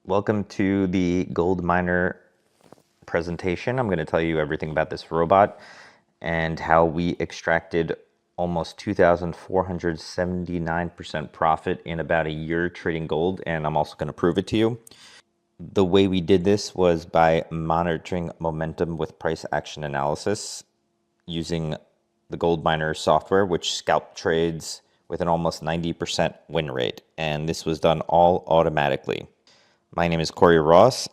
Welcome to the gold miner presentation. I'm going to tell you everything about this robot and how we extracted almost 2,479% profit in about a year trading gold, and I'm also going to prove it to you. The way we did this was by monitoring momentum with price action analysis using the gold miner software, which scalp trades with an almost 90% win rate, and this was done all automatically. My name is Corey Ross.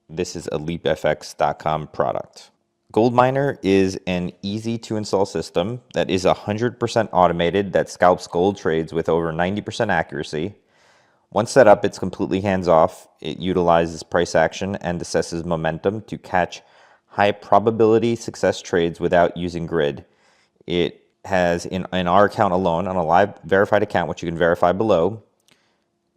This is a LeapFX.com product. Goldminer is an easy to install system that is 100% automated that scalps gold trades with over 90% accuracy. Once set up, it's completely hands-off. It utilizes price action and assesses momentum to catch high probability success trades without using grid. It has, in our account alone, on a live verified account, which you can verify below,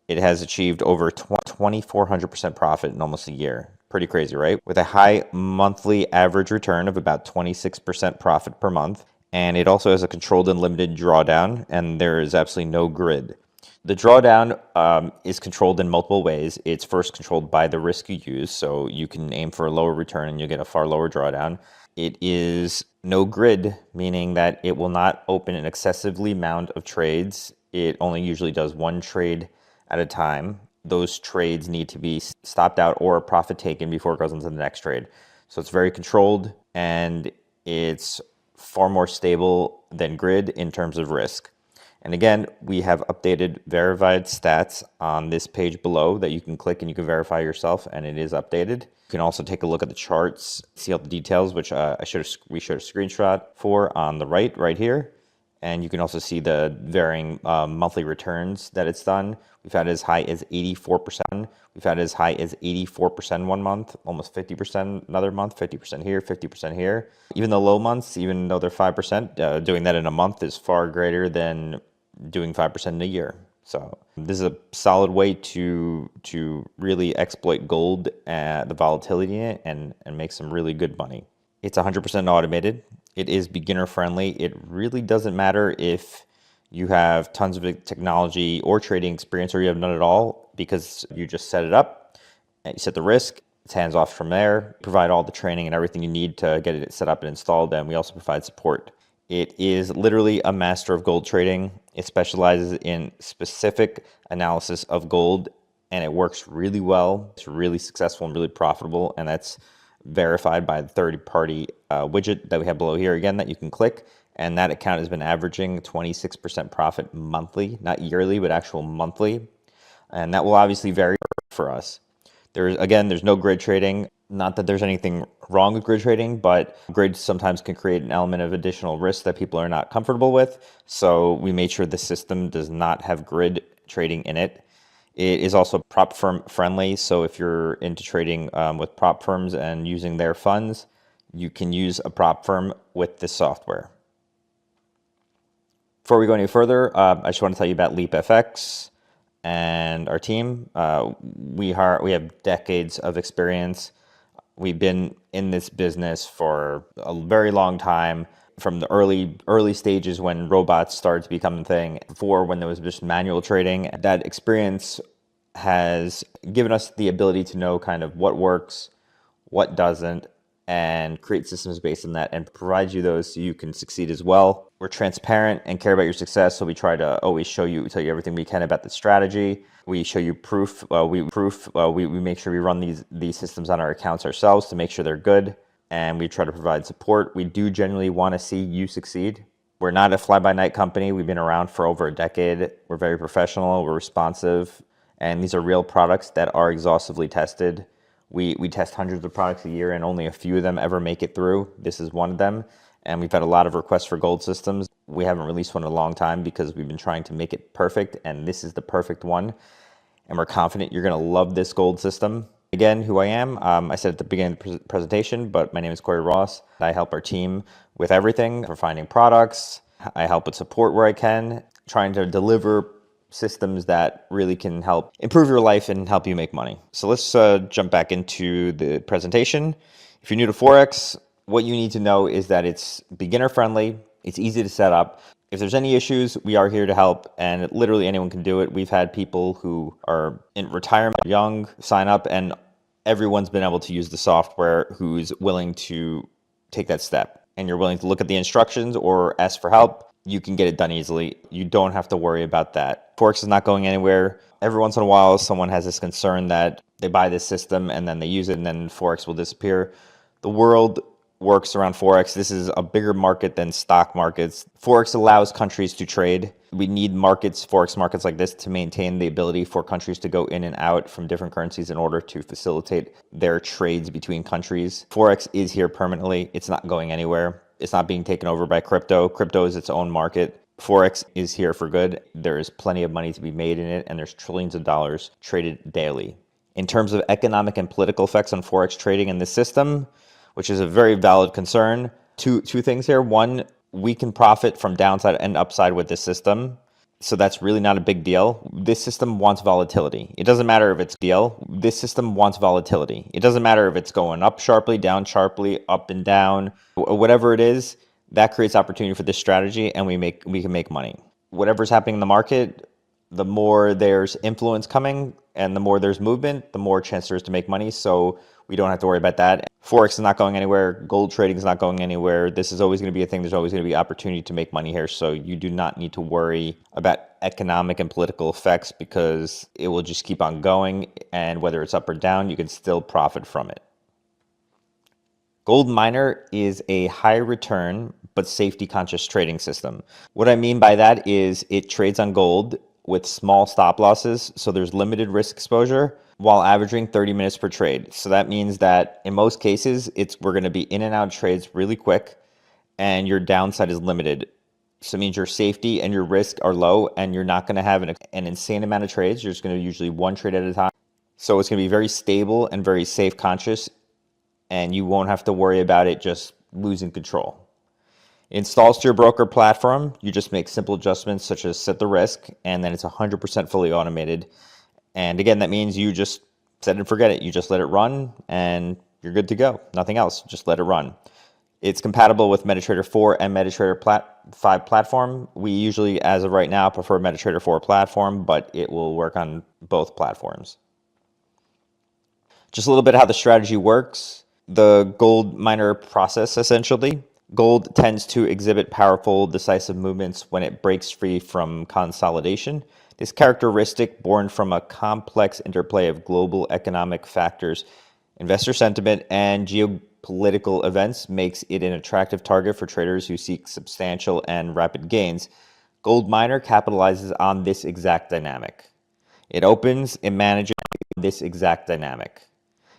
it has achieved over 2,400% profit in almost a year. Pretty crazy, right? With a high monthly average return of about 26% profit per month. And it also has a controlled and limited drawdown, and there is absolutely no grid. The drawdown is controlled in multiple ways. It's first controlled by the risk you use, so you can aim for a lower return and you'll get a far lower drawdown. It is no grid, meaning that it will not open an excessively amount of trades. It only usually does one trade at a time. Those trades need to be stopped out or profit taken before it goes into the next trade. So it's very controlled and it's far more stable than grid in terms of risk. And again, we have updated verified stats on this page below that you can click and you can verify yourself, and it is updated. You can also take a look at the charts, see all the details, which we showed a screenshot for on the right here. And you can also see the varying monthly returns that it's done. We've had as high as 84%. We've had as high as 84% one month, almost 50% another month, 50% here, 50% here. Even the low months, even though they're 5%, doing that in a month is far greater than doing 5% in a year. So this is a solid way to really exploit gold, the volatility in it, and make some really good money. It's 100% automated. It is beginner friendly. It really doesn't matter if you have tons of technology or trading experience or you have none at all, because you just set it up and you set the risk. It's hands off from there. Provide all the training and everything you need to get it set up and installed, and we also provide support. It is literally a master of gold trading. It specializes in specific analysis of gold, and it works really well. It's really successful and really profitable, and that's verified by the third-party widget that we have below here again that you can click, and that account has been averaging 26% profit monthly, not yearly, but actual monthly, and that will obviously vary for us. There's no grid trading. Not that there's anything wrong with grid trading, but grid sometimes can create an element of additional risk that people are not comfortable with, so we made sure the system does not have grid trading in it. It is also prop firm friendly, so if you're into trading with prop firms and using their funds, you can use a prop firm with this software. Before we go any further, I just want to tell you about LeapFX and our team. We have decades of experience. We've been in this business for a very long time, from the early stages when robots started to become a thing, before when there was just manual trading. That experience has given us the ability to know kind of what works, what doesn't, and create systems based on that and provide you those so you can succeed as well. We're transparent and care about your success, so we try to always tell you everything we can about the strategy. We show you proof. We make sure we run these systems on our accounts ourselves to make sure they're good, and we try to provide support. We do genuinely want to see you succeed. We're not a fly-by-night company. We've been around for over a decade. We're very professional. We're responsive, and these are real products that are exhaustively tested. We test hundreds of products a year, and only a few of them ever make it through. This is one of them, and we've had a lot of requests for gold systems. We haven't released one in a long time because we've been trying to make it perfect, and this is the perfect one, and we're confident you're going to love this gold system. Again, who I am, I said at the beginning of the presentation, but my name is Corey Ross. I help our team with everything, for finding products. I help with support where I can, trying to deliver systems that really can help improve your life and help you make money. So let's jump back into the presentation. If you're new to Forex, what you need to know is that it's beginner friendly, it's easy to set up, If there's any issues, we are here to help, and literally anyone can do it. We've had people who are in retirement, young, sign up, and everyone's been able to use the software who's willing to take that step. And you're willing to look at the instructions or ask for help, you can get it done easily. You don't have to worry about that. Forex is not going anywhere. Every once in a while, someone has this concern that they buy this system and then they use it and then Forex will disappear. The world works around Forex. This is a bigger market than stock markets. Forex allows countries to trade. We need markets, Forex markets like this, to maintain the ability for countries to go in and out from different currencies in order to facilitate their trades between countries. Forex is here permanently. It's not going anywhere. It's not being taken over by crypto. Crypto is its own market. Forex is here for good. There is plenty of money to be made in it, and there's trillions of dollars traded daily. In terms of economic and political effects on Forex trading in this system, which is a very valid concern. Two things here. One, we can profit from downside and upside with this system. So that's really not a big deal. This system wants volatility. It doesn't matter if it's deal. This system wants volatility. It doesn't matter if it's going up sharply, down sharply, up and down, whatever it is, that creates opportunity for this strategy and we can make money. Whatever's happening in the market, the more there's influence coming and the more there's movement, the more chance there is to make money. So we don't have to worry about that. Forex is not going anywhere. Gold trading is not going anywhere. This is always going to be a thing. There's always going to be opportunity to make money here. So you do not need to worry about economic and political effects because it will just keep on going. And whether it's up or down, you can still profit from it. Gold miner is a high return but safety conscious trading system. What I mean by that is it trades on gold with small stop losses, so there's limited risk exposure while averaging 30 minutes per trade. So that means that in most cases, we're going to be in and out trades really quick and your downside is limited. So it means your safety and your risk are low and you're not going to have an insane amount of trades. You're just going to usually one trade at a time. So it's going to be very stable and very safe conscious and you won't have to worry about it just losing control. It installs to your broker platform. You just make simple adjustments such as set the risk and then it's 100% fully automated. And again, that means you just set it and forget it. You just let it run and you're good to go. Nothing else, just let it run. It's compatible with MetaTrader 4 and MetaTrader 5 platform. We usually, as of right now, prefer MetaTrader 4 platform, but it will work on both platforms. Just a little bit how the strategy works. The gold miner process, essentially. Gold tends to exhibit powerful, decisive movements when it breaks free from consolidation. This characteristic, born from a complex interplay of global economic factors, investor sentiment, and geopolitical events, makes it an attractive target for traders who seek substantial and rapid gains. Gold miner capitalizes on this exact dynamic. It opens, it manages this exact dynamic.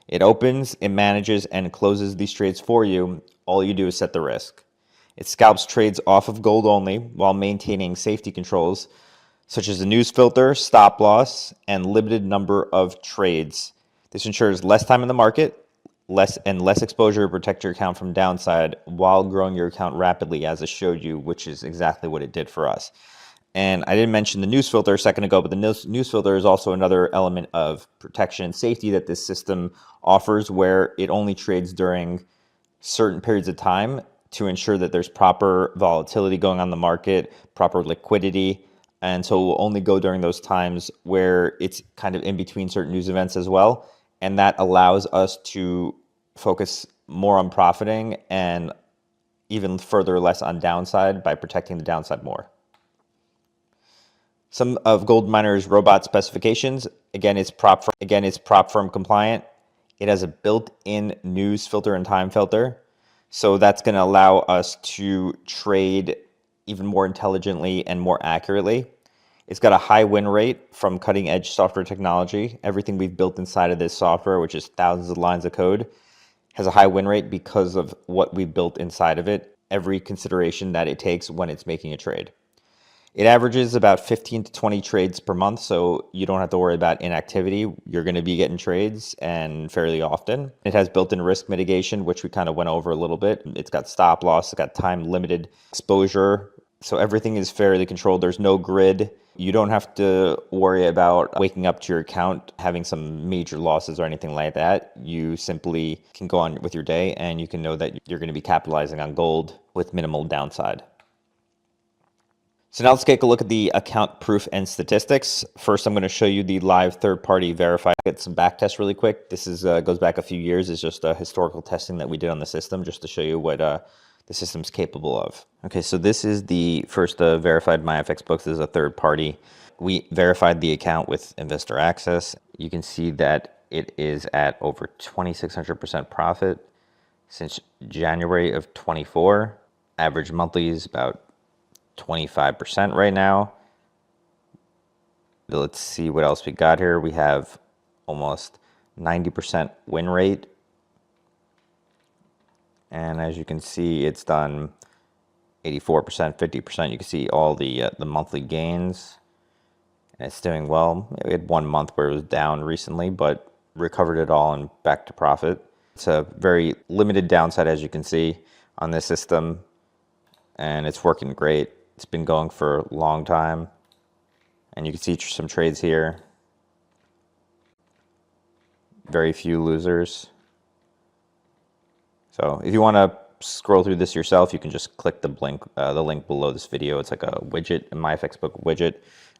It opens, it manages, and closes these trades for you. All you do is set the risk. It scalps trades off of gold only while maintaining safety controls such as a news filter, stop loss, and limited number of trades. This ensures less time in the market, less exposure to protect your account from downside while growing your account rapidly, as I showed you, which is exactly what it did for us. And I didn't mention the news filter a second ago, but the news filter is also another element of protection and safety that this system offers, where it only trades during certain periods of time to ensure that there's proper volatility going on in the market, proper liquidity. And so it will only go during those times where it's kind of in between certain news events as well. And that allows us to focus more on profiting and even further less on downside by protecting the downside more. Some of gold miner's robot specifications. Again, it's prop firm compliant. It has a built-in news filter and time filter. So that's going to allow us to trade even more intelligently and more accurately. It's got a high win rate from cutting-edge software technology. Everything we've built inside of this software, which is thousands of lines of code, has a high win rate because of what we've built inside of it, every consideration that it takes when it's making a trade. It averages about 15 to 20 trades per month, so you don't have to worry about inactivity. You're going to be getting trades and fairly often. It has built-in risk mitigation, which we kind of went over a little bit. It's got stop loss, it's got time-limited exposure, so everything is fairly controlled. There's no grid. You don't have to worry about waking up to your account, having some major losses or anything like that. You simply can go on with your day and you can know that you're going to be capitalizing on gold with minimal downside. So now let's take a look at the account proof and statistics. First, I'm going to show you the live third-party verified. Get some back tests really quick. This is goes back a few years. It's just historical testing that we did on the system just to show you what the system's capable of. Okay, so this is the first verified MyFX books. This is a third party. We verified the account with investor access. You can see that it is at over 2,600% profit since January of 24. Average monthly is about 25% right now. Let's see what else we got here. We have almost 90% win rate. And as you can see, it's done 84%, 50%. You can see all the monthly gains. And it's doing well. We had 1 month where it was down recently, but recovered it all and back to profit. It's a very limited downside, as you can see, on this system. And it's working great. It's been going for a long time. And you can see some trades here. Very few losers. So if you want to scroll through this yourself, you can just click the link below this video. It's like a widget, a MyfxBook widget.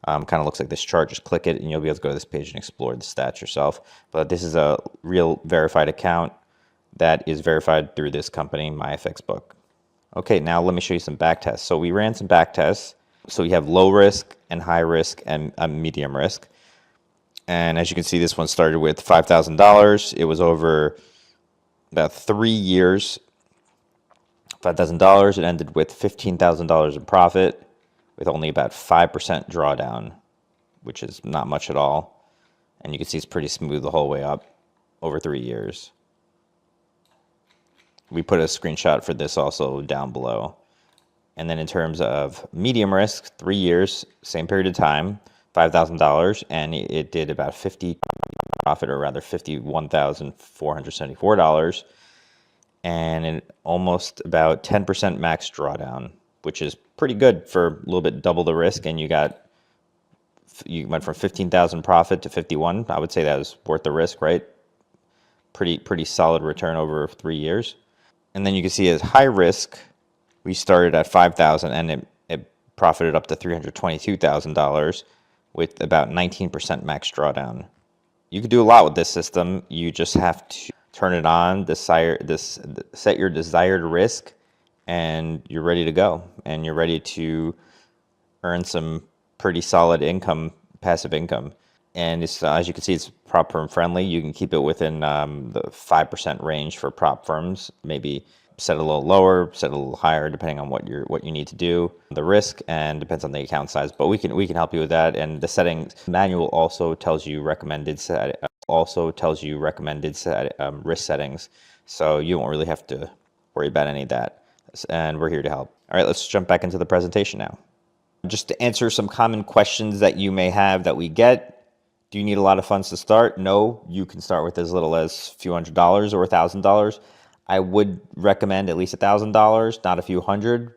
Kind of looks like this chart. Just click it and you'll be able to go to this page and explore the stats yourself. But this is a real verified account that is verified through this company, MyfxBook. Okay, now let me show you some back tests. So we ran some back tests. So we have low risk and high risk and medium risk. And as you can see, this one started with $5,000. It was over about 3 years, $5,000. It ended with $15,000 in profit with only about 5% drawdown, which is not much at all. And you can see it's pretty smooth the whole way up over 3 years. We put a screenshot for this also down below. And then in terms of medium risk, 3 years, same period of time, $5,000, and it did about 50 profit, or rather $51,474, and almost about 10% max drawdown, which is pretty good for a little bit double the risk. And you went from 15,000 profit to 51. I would say that was worth the risk, right? Pretty solid return over 3 years. And then you can see as high risk, we started at 5,000 and it profited up to $322,000 with about 19% max drawdown. You can do a lot with this system. You just have to turn it on, set your desired risk, and you're ready to go. And you're ready to earn some pretty solid income, passive income. And it's, as you can see, it's prop firm friendly. You can keep it within the 5% range for prop firms. Maybe set a little lower, set a little higher, depending on what you need to do, the risk, and depends on the account size. But we can help you with that. And the settings manual also tells you recommended risk settings, so you won't really have to worry about any of that. And we're here to help. All right, let's jump back into the presentation now. Just to answer some common questions that you may have that we get. Do you need a lot of funds to start? No, you can start with as little as a few $100s or $1,000. I would recommend at least $1,000, not a few hundred,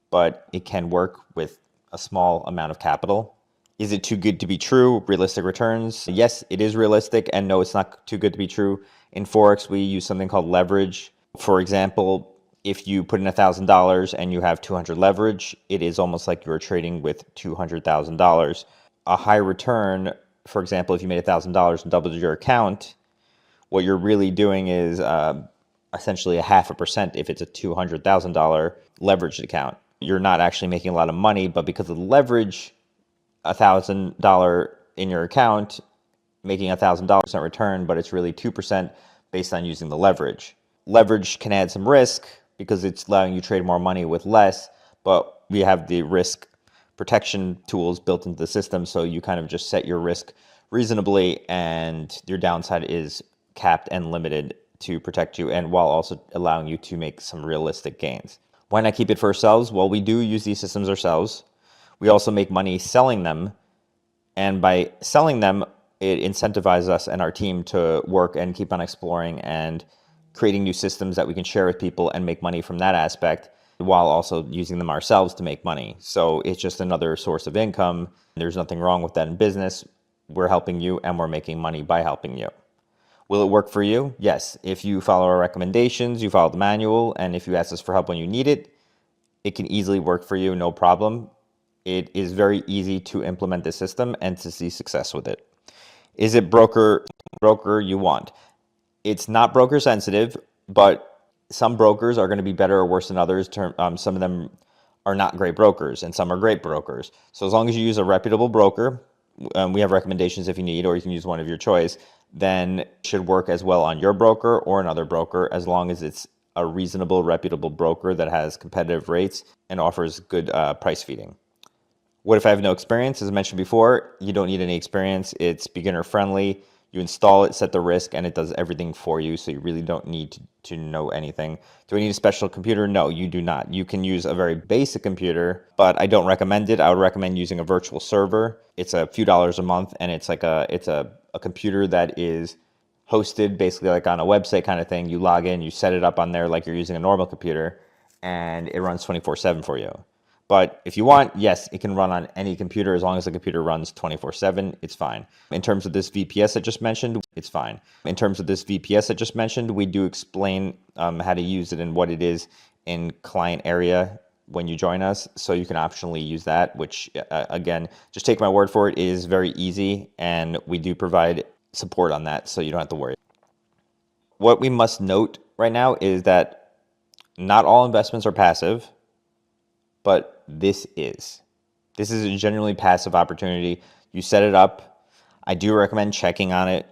but it can work with a small amount of capital. Is it too good to be true? Realistic returns? Yes, it is realistic, and no, it's not too good to be true. In Forex, we use something called leverage. For example, if you put in $1,000 and you have 200 leverage, it is almost like you're trading with $200,000. A high return, for example, if you made $1,000 and doubled your account, what you're really doing is essentially 0.5% if it's a $200,000 leveraged account. You're not actually making a lot of money, but because of the leverage, $1,000 in your account, making $1,000 return, but it's really 2% based on using the leverage. Leverage can add some risk because it's allowing you to trade more money with less, but we have the risk protection tools built into the system, so you kind of just set your risk reasonably and your downside is capped and limited to protect you, and while also allowing you to make some realistic gains. Why not keep it for ourselves? Well, we do use these systems ourselves. We also make money selling them, and by selling them, it incentivizes us and our team to work and keep on exploring and creating new systems that we can share with people and make money from that aspect, while also using them ourselves to make money. So it's just another source of income. There's nothing wrong with that in business. We're helping you and we're making money by helping you. Will it work for you? Yes. If you follow our recommendations, you follow the manual, and if you ask us for help when you need it, it can easily work for you, no problem. It is very easy to implement this system and to see success with it. Is it broker you want? It's not broker sensitive, but some brokers are going to be better or worse than others. Some of them are not great brokers and some are great brokers. So as long as you use a reputable broker, we have recommendations if you need, or you can use one of your choice, then it should work as well on your broker or another broker, as long as it's a reasonable, reputable broker that has competitive rates and offers good price feeding. What if I have no experience? As I mentioned before, you don't need any experience. It's beginner friendly. You install it, set the risk, and it does everything for you. So you really don't need to know anything. Do I need a special computer? No, you do not. You can use a very basic computer, but I don't recommend it. I would recommend using a virtual server. It's a few dollars a month, and it's like a computer that is hosted basically like on a website kind of thing. You log in, you set it up on there like you're using a normal computer, and it runs 24/7 for you. But if you want, yes, it can run on any computer as long as the computer runs 24/7, it's fine. In terms of this VPS I just mentioned, it's fine. In terms of this VPS I just mentioned, we do explain how to use it and what it is in client area when you join us. So you can optionally use that, which again, just take my word for it, is very easy. And we do provide support on that, so you don't have to worry. What we must note right now is that not all investments are passive, but this is a generally passive opportunity. You set it up. I do recommend checking on it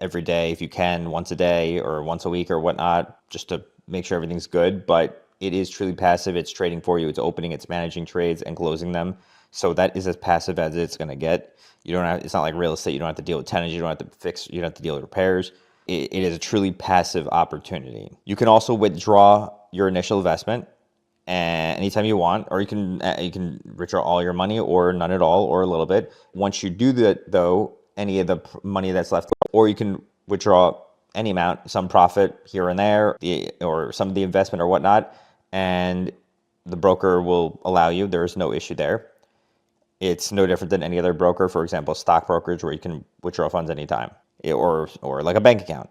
every day if you can, once a day or once a week or whatnot, just to make sure everything's good. But it is truly passive. It's trading for you. It's opening, it's managing trades and closing them. So that is as passive as it's going to get. You don't have, it's not like real estate. You don't have to deal with tenants. You don't have to fix, you don't have to deal with repairs. It is a truly passive opportunity. You can also withdraw your initial investment and anytime you want, or you can withdraw all your money or none at all or a little bit. Once you do that, though, any of the money that's left, or you can withdraw any amount, some profit here and there, or some of the investment or whatnot, and the broker will allow you. There is no issue there. It's no different than any other broker, for example, stock brokerage, where you can withdraw funds anytime, or like a bank account.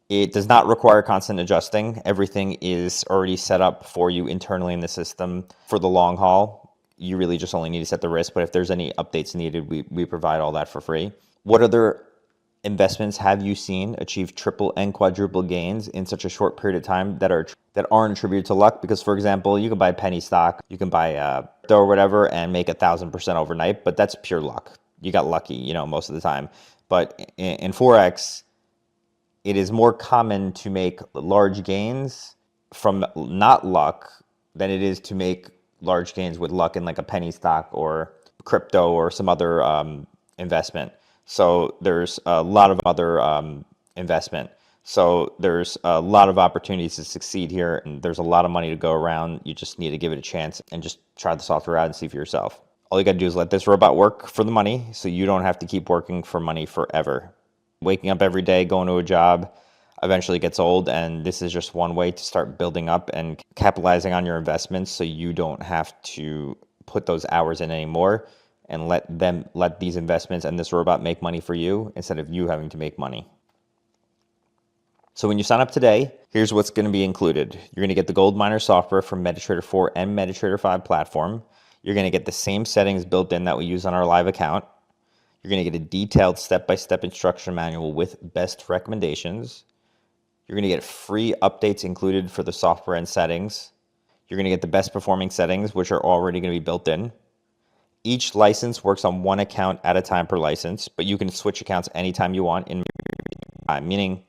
It does not require constant adjusting. Everything is already set up for you internally in the system for the long haul. You really just only need to set the risk, but if there's any updates needed, we provide all that for free. What other investments have you seen achieve triple and quadruple gains in such a short period of time that aren't attributed to luck? Because, for example, you can buy penny stock, you can buy crypto or whatever and make 1,000% overnight, but that's pure luck. You got lucky, most of the time. But in Forex, it is more common to make large gains from not luck than it is to make large gains with luck in like a penny stock or crypto or some other investment. So there's a lot of other investment. So there's a lot of opportunities to succeed here, and there's a lot of money to go around. You just need to give it a chance and just try the software out and see for yourself. All you got to do is let this robot work for the money, so you don't have to keep working for money forever. Waking up every day, going to a job, eventually gets old, and this is just one way to start building up and capitalizing on your investments so you don't have to put those hours in anymore, and let these investments and this robot make money for you instead of you having to make money. So when you sign up today, here's what's going to be included. You're going to get the Gold Miner software from MetaTrader 4 and MetaTrader 5 platform. You're going to get the same settings built in that we use on our live account. You're going to get a detailed step-by-step instruction manual with best recommendations. You're going to get free updates included for the software and settings. You're going to get the best performing settings, which are already going to be built in. Each license works on one account at a time per license, but you can switch accounts anytime you want, meaning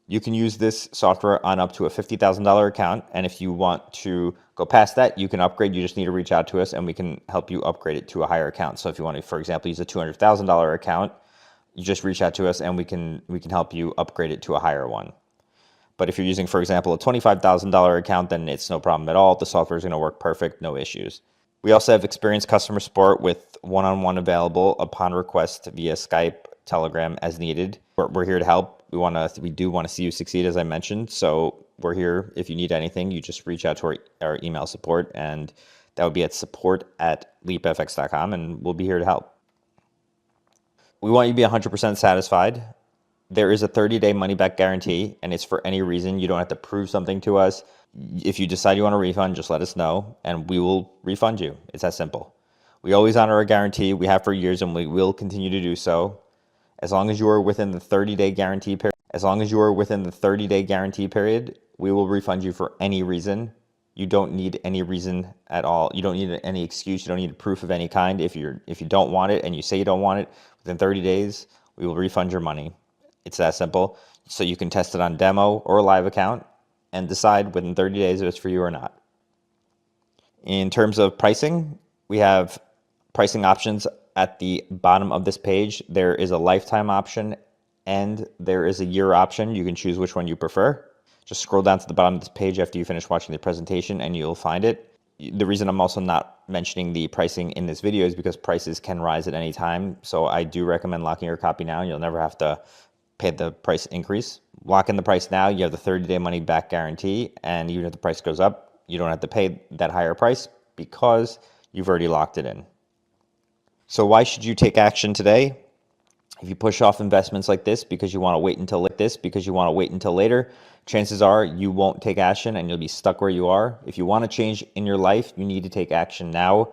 you can use this software on up to a $50,000 account. And if you want to go past that, you can upgrade. You just need to reach out to us and we can help you upgrade it to a higher account. So if you want to, for example, use a $200,000 account, you just reach out to us and we can help you upgrade it to a higher one. But if you're using, for example, a $25,000 account, then it's no problem at all. The software is going to work perfect, no issues. We also have experienced customer support with one-on-one available upon request via Skype, Telegram as needed. We're here to help. We do want to see you succeed, as I mentioned. So we're here. If you need anything, you just reach out to our email support, and that would be at support@leapfx.com, and we'll be here to help. We want you to be 100% satisfied. There is a 30-day money-back guarantee, and it's for any reason. You don't have to prove something to us. If you decide you want a refund, just let us know, and we will refund you. It's that simple. We always honor our guarantee. We have for years and we will continue to do so. As long as you are within the 30-day guarantee period, we will refund you for any reason. You don't need any reason at all. You don't need any excuse. You don't need proof of any kind. If you don't want it and you say you don't want it, within 30 days, we will refund your money. It's that simple. So you can test it on demo or a live account and decide within 30 days if it's for you or not. In terms of pricing, we have pricing options at the bottom of this page. There is a lifetime option and there is a year option. You can choose which one you prefer. Just scroll down to the bottom of this page after you finish watching the presentation and you'll find it. The reason I'm also not mentioning the pricing in this video is because prices can rise at any time. So I do recommend locking your copy now and you'll never have to pay the price increase. Lock in the price now. You have the 30-day money back guarantee. And even if the price goes up, you don't have to pay that higher price because you've already locked it in. So why should you take action today? If you push off investments like this because you want to wait until later, chances are you won't take action and you'll be stuck where you are. If you want to change in your life, you need to take action now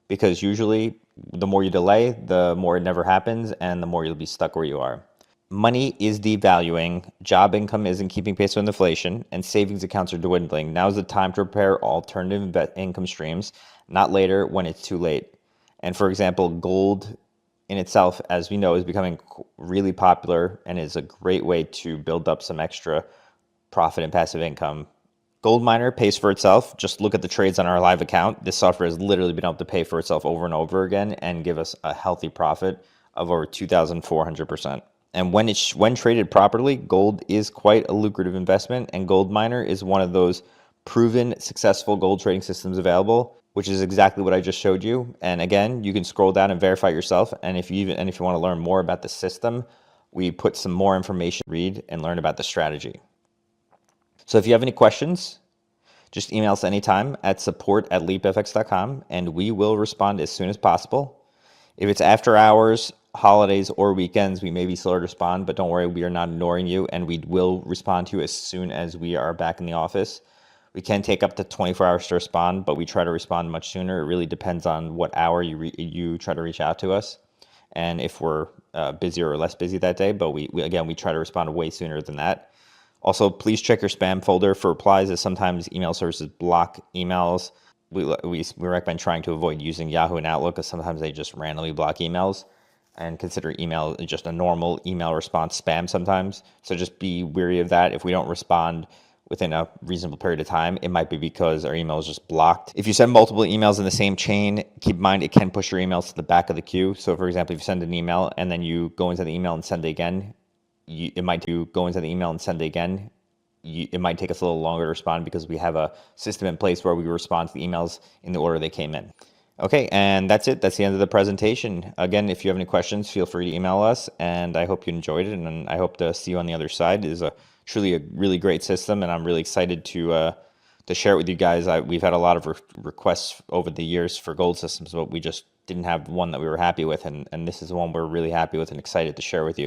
because usually the more you delay, the more it never happens and the more you'll be stuck where you are. Money is devaluing, job income isn't keeping pace with inflation, and savings accounts are dwindling. Now is the time to prepare alternative income streams, not later when it's too late. And for example, gold in itself, as we know, is becoming really popular and is a great way to build up some extra profit and passive income. Gold miner pays for itself. Just look at the trades on our live account. This software has literally been able to pay for itself over and over again and give us a healthy profit of over 2,400%. And when traded properly, gold is quite a lucrative investment, and Gold Miner is one of those proven successful gold trading systems available, which is exactly what I just showed you. And again, you can scroll down and verify it yourself. And if you want to learn more about the system, we put some more information to read and learn about the strategy. So if you have any questions, just email us anytime at support@leapfx.com and we will respond as soon as possible. If it's after hours, holidays, or weekends, we may be slower to respond, but don't worry, we are not ignoring you and we will respond to you as soon as we are back in the office. We can take up to 24 hours to respond, but we try to respond much sooner. It really depends on what hour you try to reach out to us and if we're busier or less busy that day, but we try to respond way sooner than that. Also, please check your spam folder for replies, as sometimes email services block emails. We recommend trying to avoid using Yahoo and Outlook because sometimes they just randomly block emails, and consider email just a normal email response spam sometimes. So just be wary of that. If we don't respond within a reasonable period of time, it might be because our email is just blocked. If you send multiple emails in the same chain, keep in mind it can push your emails to the back of the queue. So for example, if you send an email and then you go into the email and send it again, it might take us a little longer to respond because we have a system in place where we respond to the emails in the order they came in. Okay, and that's it. That's the end of the presentation. Again, if you have any questions, feel free to email us, and I hope you enjoyed it, and I hope to see you on the other side. It is truly a really great system, and I'm really excited to share it with you guys. We've had a lot of requests over the years for gold systems, but we just didn't have one that we were happy with, and this is one we're really happy with and excited to share with you.